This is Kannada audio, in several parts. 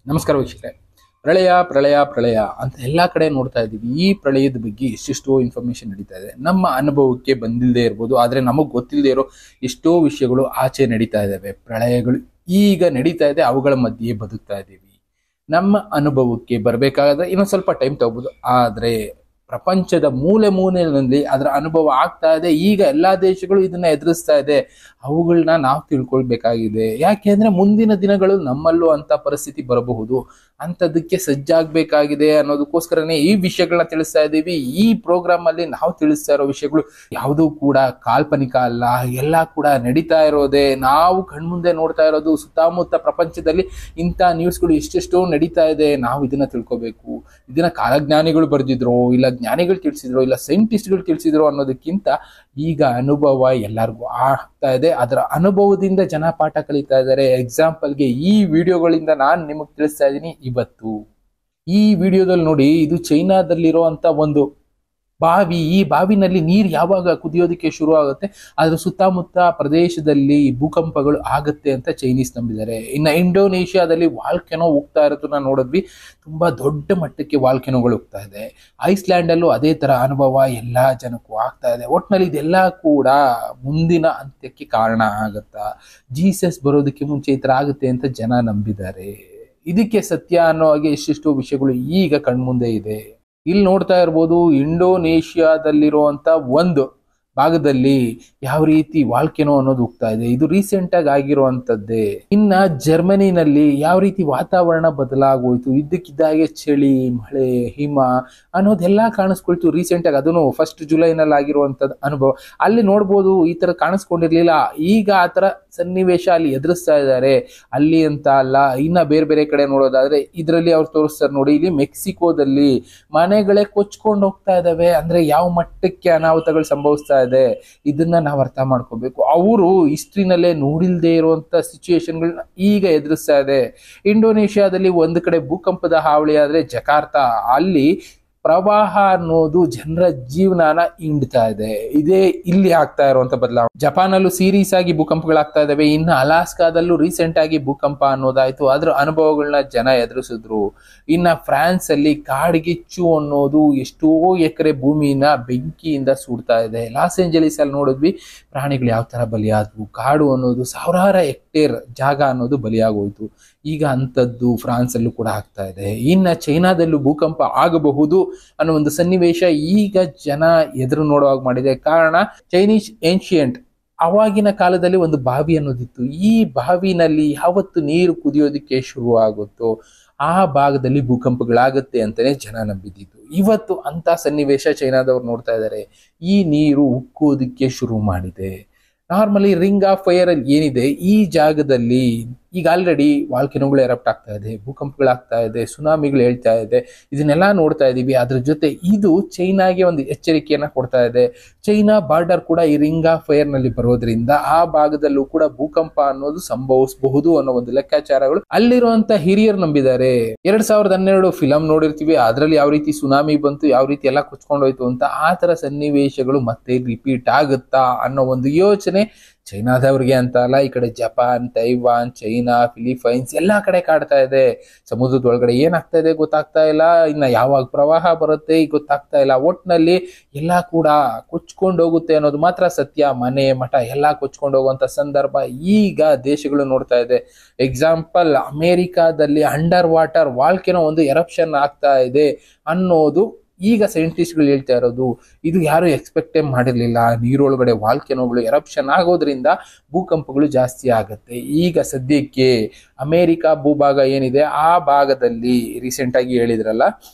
ನಮಸ್ಕಾರ ವೀಕ್ಷಕರೇ. ಪ್ರಳಯ ಪ್ರಳಯ ಪ್ರಳಯ ಅಂತ ಎಲ್ಲ ಕಡೆ ನೋಡ್ತಾ ಇದ್ದೀವಿ. ಈ ಪ್ರಳಯದ ಬಗ್ಗೆ ಎಷ್ಟೆಷ್ಟೋ ಇನ್ಫಾರ್ಮೇಶನ್ ನಡೀತಾ ಇದೆ. ನಮ್ಮ ಅನುಭವಕ್ಕೆ ಬಂದಿಲ್ಲದೆ ಇರ್ಬೋದು, ಆದರೆ ನಮಗೆ ಗೊತ್ತಿಲ್ಲದೆ ಇರೋ ಎಷ್ಟೋ ವಿಷಯಗಳು ಆಚೆ ನಡೀತಾ ಇದ್ದಾವೆ. ಪ್ರಳಯಗಳು ಈಗ ನಡೀತಾ ಇದೆ, ಅವುಗಳ ಮಧ್ಯೆ ಬದುಕ್ತಾ ಇದ್ದೀವಿ. ನಮ್ಮ ಅನುಭವಕ್ಕೆ ಬರಬೇಕಾದ್ರೆ ಇನ್ನೊಂದು ಸ್ವಲ್ಪ ಟೈಮ್ ತಗೋಬಹುದು, ಆದರೆ ಪ್ರಪಂಚದ ಮೂಲೆ ಮೂಲೆಯಲ್ಲಿ ಅದರ ಅನುಭವ ಆಗ್ತಾ ಇದೆ. ಈಗ ಎಲ್ಲಾ ದೇಶಗಳು ಇದನ್ನ ಎದುರಿಸ್ತಾ ಇದೆ. ಅವುಗಳನ್ನ ನಾವು ತಿಳ್ಕೊಳ್ಬೇಕಾಗಿದೆ. ಯಾಕೆಂದ್ರೆ ಮುಂದಿನ ದಿನಗಳು ನಮ್ಮಲ್ಲೂ ಅಂತ ಪರಿಸ್ಥಿತಿ ಬರಬಹುದು. ಅಂತದಕ್ಕೆ ಸಜ್ಜಾಗಬೇಕಾಗಿದೆ ಅನ್ನೋದಕ್ಕೋಸ್ಕರನೇ ಈ ವಿಷಯಗಳನ್ನ ತಿಳಿಸ್ತಾ ಇದ್ದೀವಿ. ಈ ಪ್ರೋಗ್ರಾಮ್ ಅಲ್ಲಿ ನಾವು ತಿಳಿಸ್ತಾ ಇರೋ ವಿಷಯಗಳು ಯಾವುದೂ ಕೂಡ ಕಾಲ್ಪನಿಕ ಅಲ್ಲ, ಎಲ್ಲ ಕೂಡ ನಡೀತಾ ಇರೋದೇ. ನಾವು ಕಣ್ಮುಂದೆ ನೋಡ್ತಾ ಇರೋದು. ಸುತ್ತಮುತ್ತ ಪ್ರಪಂಚದಲ್ಲಿ ಇಂಥ ನ್ಯೂಸ್ಗಳು ಎಷ್ಟೆಷ್ಟೋ ನಡೀತಾ ಇದೆ. ನಾವು ಇದನ್ನ ತಿಳ್ಕೊಬೇಕು. ಇದನ್ನ ಕಾಲಜ್ಞಾನಿಗಳು ಬರೆದಿದ್ರು, ಇಲ್ಲ ಜ್ಞಾನಿಗಳು ತಿಳಿಸಿದ್ರು, ಇಲ್ಲ ಸೈಂಟಿಸ್ಟ್ಗಳು ತಿಳಿಸಿದ್ರು ಅನ್ನೋದಕ್ಕಿಂತ ಈಗ ಅನುಭವ ಎಲ್ಲರಿಗೂ ಆಗ್ತಾ ಇದೆ. ಅದರ ಅನುಭವದಿಂದ ಜನ ಪಾಠ ಕಲಿತಾ ಇದ್ದಾರೆ. ಎಕ್ಸಾಂಪಲ್ಗೆ ಈ ವಿಡಿಯೋಗಳಿಂದ ನಾನು ನಿಮಗೆ ತಿಳಿಸ್ತಾ ಇದ್ದೀನಿ ಇವತ್ತು. ಈ ವಿಡಿಯೋದಲ್ಲಿ ನೋಡಿ, ಇದು ಚೈನಾದಲ್ಲಿರುವಂತ ಒಂದು ಬಾವಿ. ಈ ಬಾವಿನಲ್ಲಿ ನೀರು ಯಾವಾಗ ಕುದಿಯೋದಕ್ಕೆ ಶುರು ಆಗುತ್ತೆ, ಅದ್ರ ಸುತ್ತಮುತ್ತ ಪ್ರದೇಶದಲ್ಲಿ ಭೂಕಂಪಗಳು ಆಗುತ್ತೆ ಅಂತ ಚೈನೀಸ್ ನಂಬಿದ್ದಾರೆ. ಇನ್ನು ಇಂಡೋನೇಷ್ಯಾದಲ್ಲಿ ವಾಲ್ಕೆನೋ ಹೋಗ್ತಾ ಇರೋದನ್ನ ನೋಡಿದ್ವಿ. ತುಂಬಾ ದೊಡ್ಡ ಮಟ್ಟಕ್ಕೆ ವಾಲ್ಕೆನೋಗಳು ಹೋಗ್ತಾ ಇದೆ. ಐಸ್ಲ್ಯಾಂಡ್ ಅಲ್ಲೂ ಅದೇ ತರ ಅನುಭವ ಎಲ್ಲಾ ಜನಕ್ಕೂ ಆಗ್ತಾ ಇದೆ. ಒಟ್ನಲ್ಲಿ ಇದೆಲ್ಲ ಕೂಡ ಮುಂದಿನ ಅಂತ್ಯಕ್ಕೆ ಕಾರಣ ಆಗತ್ತಾ, ಜೀಸಸ್ ಬರೋದಕ್ಕೆ ಮುಂಚೆ ಈ ತರ ಆಗುತ್ತೆ ಅಂತ ಜನ ನಂಬಿದ್ದಾರೆ. ಇದಕ್ಕೆ ಸತ್ಯ ಅನ್ನೋ ಹಾಗೆ ಎಷ್ಟೆಷ್ಟೋ ವಿಷಯಗಳು ಈಗ ಕಣ್ಮುಂದೆ ಇದೆ. ಇಲ್ಲಿ ನೋಡ್ತಾ ಇರ್ಬೋದು, ಇಂಡೋನೇಷ್ಯಾದಲ್ಲಿರುವಂತ ಒಂದು ಭಾಗದಲ್ಲಿ ಯಾವ ರೀತಿ ವಾಲ್ಕೆನೋ ಅನ್ನೋದು ಹೋಗ್ತಾ ಇದೆ. ಇದು ರೀಸೆಂಟ್ ಆಗಿ ಆಗಿರುವಂತದ್ದೇ. ಇನ್ನ ಜರ್ಮನಿನಲ್ಲಿ ಯಾವ ರೀತಿ ವಾತಾವರಣ ಬದಲಾಗೋಯ್ತು, ಇದ್ದಕ್ಕಿದ್ದಾಗೆ ಚಳಿ, ಮಳೆ, ಹಿಮ ಅನ್ನೋದೆಲ್ಲ ಕಾಣಿಸ್ಕೊಳ್ತು ರೀಸೆಂಟ್ ಆಗಿ. ಅದನ್ನು 1 ಜುಲೈನಲ್ಲಿ ಆಗಿರುವಂತದ್ದು ಅನುಭವ. ಅಲ್ಲಿ ನೋಡ್ಬೋದು, ಈ ತರ ಕಾಣಿಸ್ಕೊಂಡಿರ್ಲಿಲ್ಲ. ಈಗ ಆ ತರ ಸನ್ನಿವೇಶ ಅಲ್ಲಿ ಎದುರಿಸ್ತಾ ಇದ್ದಾರೆ. ಅಲ್ಲಿ ಅಂತ ಅಲ್ಲ, ಇನ್ನ ಬೇರೆ ಬೇರೆ ಕಡೆ ನೋಡೋದಾದ್ರೆ ಇದರಲ್ಲಿ ಅವ್ರು ತೋರಿಸ್ತಾರೆ ನೋಡಿ. ಇಲ್ಲಿ ಮೆಕ್ಸಿಕೋದಲ್ಲಿ ಮನೆಗಳೇ ಕೊಚ್ಕೊಂಡು ಹೋಗ್ತಾ ಇದಾವೆ. ಅಂದ್ರೆ ಯಾವ ಮಟ್ಟಕ್ಕೆ ಅನಾಹುತಗಳು ಸಂಭವಿಸ್ತಾ ಇದೆ, ಇದನ್ನ ನಾವು ಅರ್ಥ ಮಾಡ್ಕೋಬೇಕು. ಅವರು ಹಿಸ್ಟ್ರಿನಲ್ಲೇ ನೋಡಿಲ್ದೇ ಇರುವಂತ ಸಿಚುಯೇಷನ್ಗಳನ್ನ ಈಗ ಎದುರಿಸ್ತಾ ಇದೆ. ಇಂಡೋನೇಷ್ಯಾದಲ್ಲಿ ಒಂದು ಕಡೆ ಭೂಕಂಪದ ಹಾವಳಿ ಆದ್ರೆ ಜಕಾರ್ತಾ ಅಲ್ಲಿ ಪ್ರವಾಹ ಅನ್ನೋದು ಜನರ ಜೀವನನ ಹಿಂಡ್ತಾ ಇದೆ. ಇದೇ ಇಲ್ಲಿ ಆಗ್ತಾ ಇರುವಂತ ಬದಲಾವಣೆ. ಜಪಾನಲ್ಲೂ ಸೀರೀಸ್ ಆಗಿ ಭೂಕಂಪಗಳಾಗ್ತಾ ಇದಾವೆ. ಇನ್ನು ಅಲಾಸ್ಕಾದಲ್ಲೂ ರೀಸೆಂಟ್ ಆಗಿ ಭೂಕಂಪ ಅನ್ನೋದಾಯ್ತು. ಅದ್ರ ಅನುಭವಗಳನ್ನ ಜನ ಎದುರಿಸಿದ್ರು. ಇನ್ನ ಫ್ರಾನ್ಸ್ ಅಲ್ಲಿ ಕಾಡ್ಗಿಚ್ಚು ಅನ್ನೋದು ಎಷ್ಟೋ ಎಕರೆ ಭೂಮಿನ ಬೆಂಕಿಯಿಂದ ಸುಡ್ತಾ ಇದೆ. ಲಾಸ್ ಏಂಜಲೀಸ್ ಅಲ್ಲಿ ನೋಡಿದ್ವಿ, ಪ್ರಾಣಿಗಳು ಯಾವ ತರ ಬಲಿಯಾದ್ವು. ಕಾಡು ಅನ್ನೋದು ಸಾವಿರಾರು ಹೆಕ್ಟೇರ್ ಜಾಗ ಅನ್ನೋದು ಬಲಿಯಾಗೋಯ್ತು. ಈಗ ಅಂತದ್ದು ಫ್ರಾನ್ಸ್ ಅಲ್ಲೂ ಕೂಡ ಆಗ್ತಾ ಇದೆ. ಇನ್ನ ಚೈನಾದಲ್ಲೂ ಭೂಕಂಪ ಆಗಬಹುದು ಅನ್ನೋ ಒಂದು ಸನ್ನಿವೇಶ ಈಗ ಜನ ಎದುರು ನೋಡುವಾಗ ಮಾಡಿದೆ. ಕಾರಣ ಚೈನೀಸ್ ಏನ್ಷಿಯಂಟ್ ಅವಾಗಿನ ಕಾಲದಲ್ಲಿ ಒಂದು ಬಾವಿ ಅನ್ನೋದಿತ್ತು. ಈ ಬಾವಿನಲ್ಲಿ ಯಾವತ್ತು ನೀರು ಕುದಿಯೋದಕ್ಕೆ ಶುರು ಆಗುತ್ತೋ ಆ ಭಾಗದಲ್ಲಿ ಭೂಕಂಪಗಳಾಗುತ್ತೆ ಅಂತಾನೆ ಜನ ನಂಬಿದ್ದಿತ್ತು. ಇವತ್ತು ಅಂತ ಸನ್ನಿವೇಶ ಚೈನಾದವ್ರು ನೋಡ್ತಾ ಇದ್ದಾರೆ. ಈ ನೀರು ಉಕ್ಕೋದಕ್ಕೆ ಶುರು ಮಾಡಿದೆ. ನಾರ್ಮಲಿ ರಿಂಗ್ ಆಫ್ ಫೈರ್ ಅಲ್ಲಿ ಏನಿದೆ, ಈ ಜಾಗದಲ್ಲಿ ಈಗ ಆಲ್ರೆಡಿ ವಾಲ್ಕೆನೋಗಳು ಎರಪ್ಟ್ ಆಗ್ತಾ ಇದೆ, ಭೂಕಂಪಗಳಾಗ್ತಾ ಇದೆ, ಸುನಾಮಿಗಳು ಹೇಳ್ತಾ ಇದೆ. ಇದನ್ನೆಲ್ಲ ನೋಡ್ತಾ ಇದೀವಿ. ಅದ್ರ ಜೊತೆ ಇದು ಚೈನಾಗೆ ಒಂದು ಎಚ್ಚರಿಕೆಯನ್ನ ಕೊಡ್ತಾ ಇದೆ. ಚೈನಾ ಬಾರ್ಡರ್ ಕೂಡ ಈ ರಿಂಗ್ ಆಫ್ ಫೈರ್ ನಲ್ಲಿ ಬರೋದ್ರಿಂದ ಆ ಭಾಗದಲ್ಲೂ ಕೂಡ ಭೂಕಂಪ ಅನ್ನೋದು ಸಂಭವಿಸಬಹುದು ಅನ್ನೋ ಒಂದು ಲೆಕ್ಕಾಚಾರಗಳು ಅಲ್ಲಿರುವಂತ ಹಿರಿಯರು ನಂಬಿದ್ದಾರೆ. 2012 ಫಿಲಂ ನೋಡಿರ್ತೀವಿ. ಅದ್ರಲ್ಲಿ ಯಾವ ರೀತಿ ಸುನಾಮಿ ಬಂತು, ಯಾವ ರೀತಿ ಎಲ್ಲ ಕುಚ್ಕೊಂಡೋಯ್ತು ಅಂತ. ಆ ತರ ಸನ್ನಿವೇಶಗಳು ಮತ್ತೆ ರಿಪೀಟ್ ಆಗುತ್ತಾ ಅನ್ನೋ ಒಂದು ಯೋಚನೆ ಚೈನಾದವ್ರಿಗೆ ಅಂತ ಅಲ್ಲ, ಈ ಕಡೆ ಜಪಾನ್, ತೈವಾನ್, ಚೈನಾ, ಫಿಲಿಪೈನ್ಸ್ ಎಲ್ಲಾ ಕಡೆ ಕಾಡ್ತಾ ಇದೆ. ಸಮುದ್ರದೊಳಗಡೆ ಏನಾಗ್ತಾ ಇದೆ ಗೊತ್ತಾಗ್ತಾ ಇಲ್ಲ. ಇನ್ನ ಯಾವಾಗ ಪ್ರವಾಹ ಬರುತ್ತೆ ಗೊತ್ತಾಗ್ತಾ ಇಲ್ಲ. ಒಟ್ನಲ್ಲಿ ಎಲ್ಲಾ ಕೂಡ ಕೊಚ್ಕೊಂಡು ಹೋಗುತ್ತೆ ಅನ್ನೋದು ಮಾತ್ರ ಸತ್ಯ. ಮನೆ ಮಠ ಎಲ್ಲಾ ಕೊಚ್ಕೊಂಡು ಹೋಗುವಂತ ಸಂದರ್ಭ ಈಗ ದೇಶಗಳು ನೋಡ್ತಾ ಇದೆ. ಎಕ್ಸಾಂಪಲ್, ಅಮೆರಿಕಾದಲ್ಲಿ ಅಂಡರ್ ವಾಟರ್ ವಾಲ್ಕೆನೋ ಒಂದು ಎರಪ್ಷನ್ ಆಗ್ತಾ ಇದೆ ಅನ್ನೋದು ಈಗ ಸೈಂಟಿಸ್ಟ್ಗಳು ಹೇಳ್ತಾ ಇರೋದು. ಇದು ಯಾರು ಎಕ್ಸ್ಪೆಕ್ಟೇ ಮಾಡಿರ್ಲಿಲ್ಲ. ನೀರೊಳಗಡೆ ವಾಲ್ಕೆನೋಗಳು ಎರಪ್ಷನ್ ಆಗೋದ್ರಿಂದ ಭೂಕಂಪಗಳು ಜಾಸ್ತಿ ಆಗುತ್ತೆ. ಈಗ ಸದ್ಯಕ್ಕೆ ಅಮೆರಿಕ ಭೂಭಾಗ ಏನಿದೆ ಆ ಭಾಗದಲ್ಲಿ ರೀಸೆಂಟ್ ಆಗಿ ಹೇಳಿದ್ರಲ್ಲ,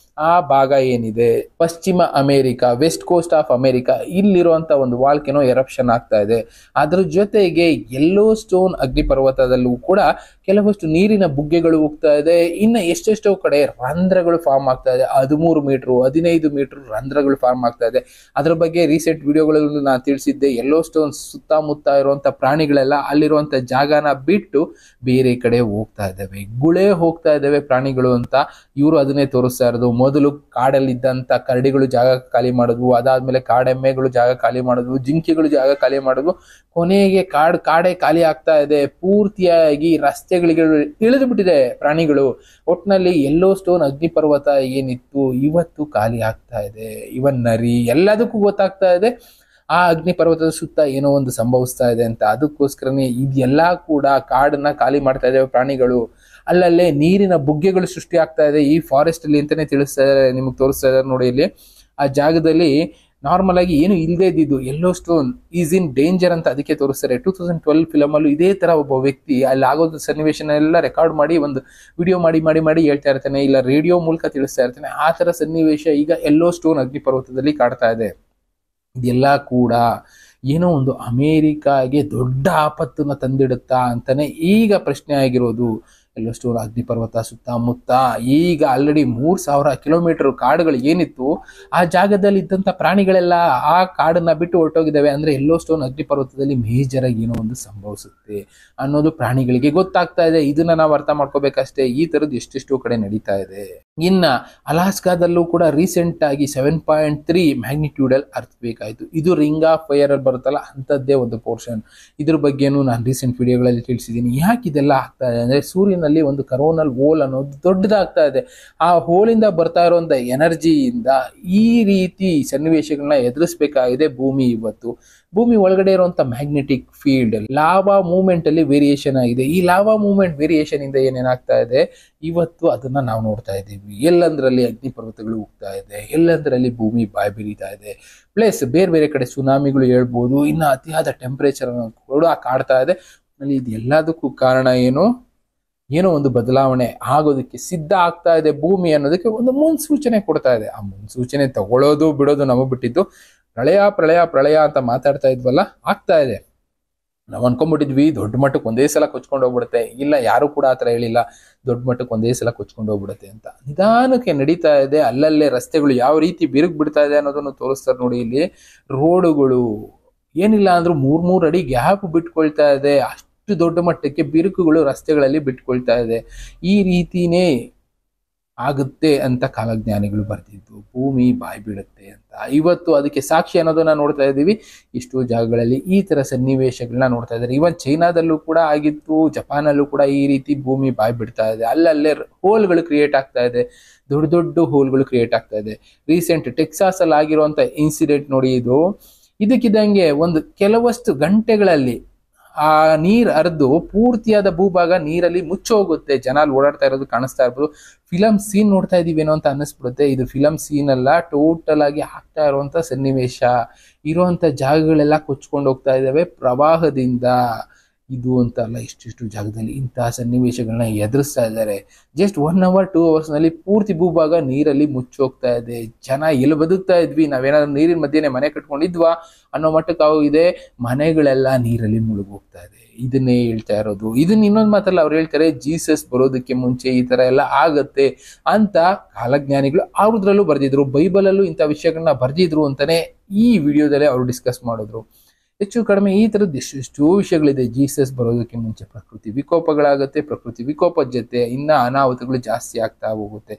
ಆ ಭಾಗ ಏನಿದೆ ಪಶ್ಚಿಮ America, west coast of America, ಇಲ್ಲಿರುವಂತ ಒಂದು ವಾಲ್ಕೆನೋ ಎರಪ್ಷನ್ ಆಗ್ತಾ ಇದೆ. ಅದ್ರ ಜೊತೆಗೆ ಯೆಲ್ಲೋ ಸ್ಟೋನ್ ಅಗ್ನಿಪರ್ವತದಲ್ಲೂ ಕೂಡ ಕೆಲವಷ್ಟು ನೀರಿನ ಬುಗ್ಗೆಗಳು ಹೋಗ್ತಾ ಇದೆ. ಇನ್ನು ಎಷ್ಟೆಷ್ಟೋ ಕಡೆ ರಂಧ್ರಗಳು ಫಾರ್ಮ್ ಆಗ್ತಾ ಇದೆ. 13 ಮೀಟರ್ 15 ಮೀಟರ್ ರಂಧ್ರಗಳು ಫಾರ್ಮ್ ಆಗ್ತಾ ಇದೆ. ಅದ್ರ ಬಗ್ಗೆ ರೀಸೆಂಟ್ ವಿಡಿಯೋಗಳಲ್ಲಿ ನಾನು ತಿಳಿಸಿದ್ದೆ. ಯೆಲ್ಲೋ ಸ್ಟೋನ್ ಸುತ್ತಮುತ್ತ ಇರುವಂತ ಪ್ರಾಣಿಗಳೆಲ್ಲ ಅಲ್ಲಿರುವಂತ ಜಾಗನ ಬಿಟ್ಟು ಬೇರೆ ಕಡೆ ಹೋಗ್ತಾ ಇದ್ದಾವೆ, ಗುಳೆ ಹೋಗ್ತಾ ಇದ್ದಾವೆ ಪ್ರಾಣಿಗಳು ಅಂತ ಇವರು ಅದನ್ನೇ ತೋರಿಸ್ತಾ ಇರೋದು. ಮೊದಲು ಕಾಡಲ್ಲಿದ್ದಂಥ ಕರಡಿಗಳು ಜಾಗ ಖಾಲಿ ಮಾಡಿದ್ವು, ಅದಾದ್ಮೇಲೆ ಕಾಡೆಮ್ಮೆಗಳು ಜಾಗ ಖಾಲಿ ಮಾಡಿದ್ವು, ಜಿಂಕೆಗಳು ಜಾಗ ಖಾಲಿ ಮಾಡಿದ್ವು. ಕೊನೆಗೆ ಕಾಡೇ ಖಾಲಿ ಆಗ್ತಾ ಇದೆ. ಪೂರ್ತಿಯಾಗಿ ರಸ್ತೆಗಳಿಗೆ ಇಳಿದು ಬಿಟ್ಟಿದೆ ಪ್ರಾಣಿಗಳು. ಒಟ್ನಲ್ಲಿ ಯೆಲ್ಲೋ ಸ್ಟೋನ್ ಅಗ್ನಿಪರ್ವತ ಏನಿತ್ತು ಇವತ್ತು ಖಾಲಿ ಆಗ್ತಾ ಇದೆ. ಇವನ್ ನರಿ ಎಲ್ಲದಕ್ಕೂ ಗೊತ್ತಾಗ್ತಾ ಇದೆ ಆ ಅಗ್ನಿ ಪರ್ವತದ ಸುತ್ತ ಏನೋ ಒಂದು ಸಂಭವಿಸ್ತಾ ಇದೆ ಅಂತ. ಅದಕ್ಕೋಸ್ಕರನೇ ಇದೆಲ್ಲ ಕೂಡ ಕಾಡನ್ನ ಖಾಲಿ ಮಾಡ್ತಾ ಇದ್ದಾವೆ ಪ್ರಾಣಿಗಳು. ಅಲ್ಲಲ್ಲೇ ನೀರಿನ ಬುಗ್ಗೆಗಳು ಸೃಷ್ಟಿ ಆಗ್ತಾ ಇದೆ ಈ ಫಾರೆಸ್ಟ್ ಅಲ್ಲಿ ಅಂತಾನೆ ತಿಳಿಸ್ತಾ ಇದ್ದಾರೆ, ನಿಮಗೆ ತೋರಿಸ್ತಾ ಇದ್ದಾರೆ ನೋಡಿ ಇಲ್ಲಿ. ಆ ಜಾಗದಲ್ಲಿ ನಾರ್ಮಲ್ ಆಗಿ ಏನು ಇಲ್ಲದೆ ಇದ್ದಿದ್ದು yellow stone is in danger ಅಂತ ಅದಕ್ಕೆ ತೋರಿಸ್ತಾರೆ. 2012 ಫಿಲಮ್ ಅಲ್ಲೂ ಇದೇ ತರ ಒಬ್ಬ ವ್ಯಕ್ತಿ ಅಲ್ಲಿ ಆಗೋದು ಸನ್ನಿವೇಶನ ಎಲ್ಲ ರೆಕಾರ್ಡ್ ಮಾಡಿ ಒಂದು ವಿಡಿಯೋ ಮಾಡಿ ಹೇಳ್ತಾ ಇರ್ತಾನೆ, ಇಲ್ಲ ರೇಡಿಯೋ ಮೂಲಕ ತಿಳಿಸ್ತಾ ಇರ್ತಾನೆ. ಆ ತರ ಸನ್ನಿವೇಶ ಈಗ ಯೆಲ್ಲೋ ಸ್ಟೋನ್ ಅಗ್ನಿ ಪರ್ವತದಲ್ಲಿ ಕಾಡ್ತಾ ಇದೆ. ಇದೆಲ್ಲ ಕೂಡ ಏನೋ ಒಂದು ಅಮೇರಿಕಾಗೆ ದೊಡ್ಡ ಆಪತ್ತನ್ನ ತಂದಿಡುತ್ತಾ ಅಂತಾನೆ ಈಗ ಪ್ರಶ್ನೆ ಆಗಿರೋದು. ಯೆಲ್ಲೋ ಸ್ಟೋನ್ ಅಗ್ನಿ ಪರ್ವತ ಸುತ್ತಮುತ್ತ ಈಗ ಆಲ್ರೆಡಿ 3000 ಕಿಲೋಮೀಟರ್ ಕಾಡುಗಳು ಏನಿತ್ತು ಆ ಜಾಗದಲ್ಲಿ ಇದ್ದಂಥ ಪ್ರಾಣಿಗಳೆಲ್ಲ ಆ ಕಾಡನ್ನ ಬಿಟ್ಟು ಹೊರಟೋಗಿದ್ದಾವೆ. ಅಂದ್ರೆ ಯೆಲ್ಲೋ ಸ್ಟೋನ್ ಅಗ್ನಿ ಪರ್ವತದಲ್ಲಿ ಮೇಜರ್ ಆಗಿ ಏನೋ ಒಂದು ಸಂಭವಿಸುತ್ತೆ ಅನ್ನೋದು ಪ್ರಾಣಿಗಳಿಗೆ ಗೊತ್ತಾಗ್ತಾ ಇದೆ. ಇದನ್ನ ನಾವು ಅರ್ಥ ಮಾಡ್ಕೋಬೇಕಷ್ಟೇ. ಈ ತರದ್ದು ಎಷ್ಟೆಷ್ಟೋ ಕಡೆ ನಡೀತಾ ಇದೆ. ಇನ್ನ ಅಲಾಸ್ಕಾದಲ್ಲೂ ಕೂಡ ರೀಸೆಂಟ್ ಆಗಿ 7.3 ಮ್ಯಾಗ್ನಿಟ್ಯೂಡಲ್ ಅರ್ತ್ ಬೇಕಾಯಿತು. ಇದು ರಿಂಗ್ ಆಫ್ ಫೈರ್ ಅಲ್ಲಿ ಬರುತ್ತಲ್ಲ ಅಂತದ್ದೇ ಒಂದು ಪೋರ್ಷನ್. ಇದ್ರ ಬಗ್ಗೆನೂ ನಾನು ರೀಸೆಂಟ್ ವಿಡಿಯೋಗಳಲ್ಲಿ ತಿಳಿಸಿದ್ದೀನಿ. ಯಾಕೆ ಇದೆಲ್ಲ ಆಗ್ತಾ ಇದೆ ಅಂದ್ರೆ ಸೂರ್ಯನಲ್ಲಿ ಒಂದು ಕರೋನಲ್ ಹೋಲ್ ಅನ್ನೋದು ದೊಡ್ಡದಾಗ್ತಾ ಇದೆ. ಆ ಹೋಲಿಂದ ಬರ್ತಾ ಇರುವಂತ ಎನರ್ಜಿಯಿಂದ ಈ ರೀತಿ ಸನ್ನಿವೇಶಗಳನ್ನ ಎದುರಿಸಬೇಕಾಗಿದೆ ಭೂಮಿ. ಇವತ್ತು ಭೂಮಿ ಒಳಗಡೆ ಇರುವಂತ ಮ್ಯಾಗ್ನೆಟಿಕ್ ಫೀಲ್ಡ್ ಲಾವಾ ಮೂವ್ಮೆಂಟ್ ಅಲ್ಲಿ ವೇರಿಯೇಷನ್ ಆಗಿದೆ. ಈ ಲಾವಾ ಮೂವ್ಮೆಂಟ್ ವೇರಿಯೇಷನ್ ಇಂದ ಏನೇನಾಗ್ತಾ ಇದೆ ಇವತ್ತು ಅದನ್ನ ನಾವು ನೋಡ್ತಾ ಇದ್ದೀವಿ. ಎಲ್ಲಂದ್ರಲ್ಲಿ ಅಗ್ನಿ ಪರ್ವತಗಳು ಹೋಗ್ತಾ ಇದೆ, ಎಲ್ಲಂದ್ರಲ್ಲಿ ಭೂಮಿ ಬಾಯಿ ಬಿರಿತಾ ಇದೆ. ಪ್ಲಸ್ ಬೇರೆ ಬೇರೆ ಕಡೆ ಸುನಾಮಿಗಳು ಹೇಳ್ಬೋದು. ಇನ್ನು ಅತಿಯಾದ ಟೆಂಪರೇಚರ್ ಕೂಡ ಕಾಡ್ತಾ ಇದೆ. ಇದು ಎಲ್ಲದಕ್ಕೂ ಕಾರಣ ಏನೋ ಒಂದು ಬದಲಾವಣೆ ಆಗೋದಕ್ಕೆ ಸಿದ್ಧ ಆಗ್ತಾ ಇದೆ ಭೂಮಿ ಅನ್ನೋದಕ್ಕೆ ಒಂದು ಮುನ್ಸೂಚನೆ ಕೊಡ್ತಾ ಇದೆ. ಆ ಮುನ್ಸೂಚನೆ ತಗೊಳ್ಳೋದು ಬಿಡೋದು ನಮಗ್ ಬಿಟ್ಟಿದ್ದು. ಪ್ರಳಯ ಅಂತ ಮಾತಾಡ್ತಾ ಇದ್ವಲ್ಲ, ಆಗ್ತಾ ಇದೆ. ನಾವು ಅನ್ಕೊಂಡ್ಬಿಟ್ಟಿದ್ವಿ ದೊಡ್ಡ ಮಟ್ಟಕ್ಕೆ ಒಂದೇ ಸಲ ಕೊಚ್ಕೊಂಡು ಹೋಗ್ಬಿಡುತ್ತೆ. ಇಲ್ಲ, ಯಾರು ಕೂಡ ಆತರ ಹೇಳಿಲ್ಲ ದೊಡ್ಡ ಮಟ್ಟಕ್ಕೆ ಒಂದೇ ಸಲ ಕೊಚ್ಕೊಂಡು ಹೋಗ್ಬಿಡುತ್ತೆ ಅಂತ. ನಿಧಾನಕ್ಕೆ ನಡೀತಾ ಇದೆ. ಅಲ್ಲಲ್ಲೇ ರಸ್ತೆಗಳು ಯಾವ ರೀತಿ ಬಿರುಕು ಬಿಡ್ತಾ ಇದೆ ಅನ್ನೋದನ್ನು ತೋರಿಸ್ತಾರೆ ನೋಡಿ ಇಲ್ಲಿ. ರೋಡುಗಳು ಏನಿಲ್ಲ ಅಂದ್ರೂ 3 ಅಡಿ ಗ್ಯಾಪ್ ಬಿಟ್ಕೊಳ್ತಾ ಇದೆ. ಅಷ್ಟು ದೊಡ್ಡ ಮಟ್ಟಕ್ಕೆ ಬಿರುಕುಗಳು ರಸ್ತೆಗಳಲ್ಲಿ ಬಿಟ್ಕೊಳ್ತಾ ಇದೆ. ಈ ರೀತಿನೇ ಆಗುತ್ತೆ ಅಂತ ಕಾಲಜ್ಞಾನಿಗಳು ಬರ್ತಿದ್ದು. ಭೂಮಿ ಬಾಯಿ ಬಿಡುತ್ತೆ ಅಂತ. ಇವತ್ತು ಅದಕ್ಕೆ ಸಾಕ್ಷಿ ಅನ್ನೋದನ್ನ ನೋಡ್ತಾ ಇದ್ದೀವಿ. ಇಷ್ಟು ಜಾಗಗಳಲ್ಲಿ ಈ ತರ ಸನ್ನಿವೇಶಗಳನ್ನ ನೋಡ್ತಾ ಇದ್ದಾರೆ. ಇವನ್ ಚೈನಾದಲ್ಲೂ ಕೂಡ ಆಗಿತ್ತು, ಜಪಾನಲ್ಲೂ ಕೂಡ ಈ ರೀತಿ ಭೂಮಿ ಬಾಯಿ ಬಿಡ್ತಾ ಇದೆ. ಅಲ್ಲಲ್ಲೇ ಹೋಲ್ಗಳು ಕ್ರಿಯೇಟ್ ಆಗ್ತಾ ಇದೆ, ದೊಡ್ಡ ಹೋಲ್ಗಳು ಕ್ರಿಯೇಟ್ ಆಗ್ತಾ ಇದೆ. ರೀಸೆಂಟ್ ಟೆಕ್ಸಾಸ್ ಅಲ್ಲಿ ಆಗಿರುವಂತ ಇನ್ಸಿಡೆಂಟ್ ನೋಡಿ. ಇದಕ್ಕಿದ್ದಂಗೆ ಒಂದು ಕೆಲವಷ್ಟು ಗಂಟೆಗಳಲ್ಲಿ ಆ ನೀರ್ ಹರಿದು ಪೂರ್ತಿಯಾದ ಭೂಭಾಗ ನೀರಲ್ಲಿ ಮುಚ್ಚೋಗುತ್ತೆ. ಜನ ಅಲ್ಲಿ ಓಡಾಡ್ತಾ ಇರೋದು ಕಾಣಿಸ್ತಾ ಇರ್ಬೋದು. ಫಿಲಂ ಸೀನ್ ನೋಡ್ತಾ ಇದೀವೇನೋ ಅಂತ ಅನ್ನಿಸ್ಬಿಡುತ್ತೆ. ಇದು ಫಿಲಂ ಸೀನ್ ಅಲ್ಲ, ಟೋಟಲ್ ಆಗಿ ಆಗ್ತಾ ಇರುವಂತ ಸನ್ನಿವೇಶ. ಇರುವಂತ ಜಾಗಗಳೆಲ್ಲ ಕೊಚ್ಕೊಂಡು ಹೋಗ್ತಾ ಇದಾವೆ ಪ್ರವಾಹದಿಂದ. ಇದು ಅಂತ ಅಲ್ಲ, ಇಷ್ಟಿಷ್ಟು ಜಾಗದಲ್ಲಿ ಇಂತಹ ಸನ್ನಿವೇಶಗಳನ್ನ ಎದುರಿಸ್ತಾ ಇದ್ದಾರೆ. ಜಸ್ಟ್ 1 hour 2 hours ನಲ್ಲಿ ಪೂರ್ತಿ ಭೂಭಾಗ ನೀರಲ್ಲಿ ಮುಚ್ಚೋಗ್ತಾ ಇದೆ. ಜನ ಎಲ್ಲಿ ಬದುಕ್ತಾ ಇದ್ವಿ, ನಾವೇನಾದ್ರೂ ನೀರಿನ ಮಧ್ಯೆ ಮನೆ ಕಟ್ಕೊಂಡಿದ್ವಾ ಅನ್ನೋ ಮಟ್ಟಕ್ಕೆ ಆಗಿದೆ. ಮನೆಗಳೆಲ್ಲ ನೀರಲ್ಲಿ ಮುಳುಗೋಗ್ತಾ ಇದೆ. ಇದನ್ನೇ ಹೇಳ್ತಾ ಇರೋದು. ಇದನ್ನ ಇನ್ನೊಂದು ಮಾತಲ್ಲ, ಅವ್ರು ಹೇಳ್ತಾರೆ ಜೀಸಸ್ ಬರೋದಕ್ಕೆ ಮುಂಚೆ ಈ ತರ ಎಲ್ಲ ಆಗತ್ತೆ ಅಂತ ಕಾಲಜ್ಞಾನಿಗಳು ಅವ್ರದ್ರಲ್ಲೂ ಬರ್ದಿದ್ರು. ಬೈಬಲ್ ಅಲ್ಲೂ ಇಂಥ ವಿಷಯಗಳನ್ನ ಬರ್ದಿದ್ರು ಅಂತಾನೆ ಈ ವಿಡಿಯೋದಲ್ಲೇ ಅವ್ರು ಡಿಸ್ಕಸ್ ಮಾಡಿದ್ರು. ಹೆಚ್ಚು ಕಡಿಮೆ ಈ ತರದ್ದು ಎಷ್ಟೆಷ್ಟೋ ವಿಷಯಗಳಿದೆ. ಜೀಸಸ್ ಬರೋದಕ್ಕೆ ಮುಂಚೆ ಪ್ರಕೃತಿ ವಿಕೋಪಗಳಾಗುತ್ತೆ, ಪ್ರಕೃತಿ ವಿಕೋಪದ ಜೊತೆ ಇನ್ನ ಅನಾಹುತಗಳು ಜಾಸ್ತಿ ಆಗ್ತಾ ಹೋಗುತ್ತೆ.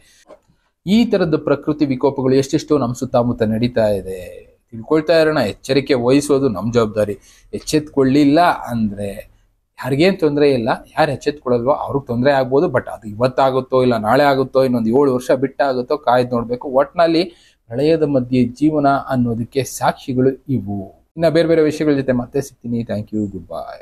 ಈ ತರದ ಪ್ರಕೃತಿ ವಿಕೋಪಗಳು ಎಷ್ಟೆಷ್ಟೋ ನಮ್ಮ ಸುತ್ತಮುತ್ತ ನಡೀತಾ ಇದೆ. ತಿಳ್ಕೊಳ್ತಾ ಇರೋಣ, ಎಚ್ಚರಿಕೆ ವಹಿಸೋದು ನಮ್ಮ ಜವಾಬ್ದಾರಿ. ಎಚ್ಚೆತ್ಕೊಳ್ಳಿಲ್ಲ ಅಂದ್ರೆ ಯಾರಿಗೇನು ತೊಂದರೆ ಇಲ್ಲ. ಯಾರು ಎಚ್ಚೆತ್ಕೊಳ್ಳಲ್ವೋ ಅವ್ರಿಗೆ ತೊಂದರೆ ಆಗ್ಬೋದು. ಬಟ್ ಅದು ಇವತ್ತಾಗುತ್ತೋ ಇಲ್ಲ ನಾಳೆ ಆಗುತ್ತೋ ಇನ್ನೊಂದು 7 ವರ್ಷ ಬಿಟ್ಟಾಗುತ್ತೋ ಕಾಯ್ದು ನೋಡ್ಬೇಕು. ಒಟ್ನಲ್ಲಿ ಪ್ರಳಯದ ಮಧ್ಯೆ ಜೀವನ ಅನ್ನೋದಕ್ಕೆ ಸಾಕ್ಷಿಗಳು ಇವು. ಇನ್ನ ಬೇರೆ ಬೇರೆ ವಿಷಯಗಳ ಜೊತೆ ಮತ್ತೆ ಸಿಗ್ತೀನಿ. Thank you, good by.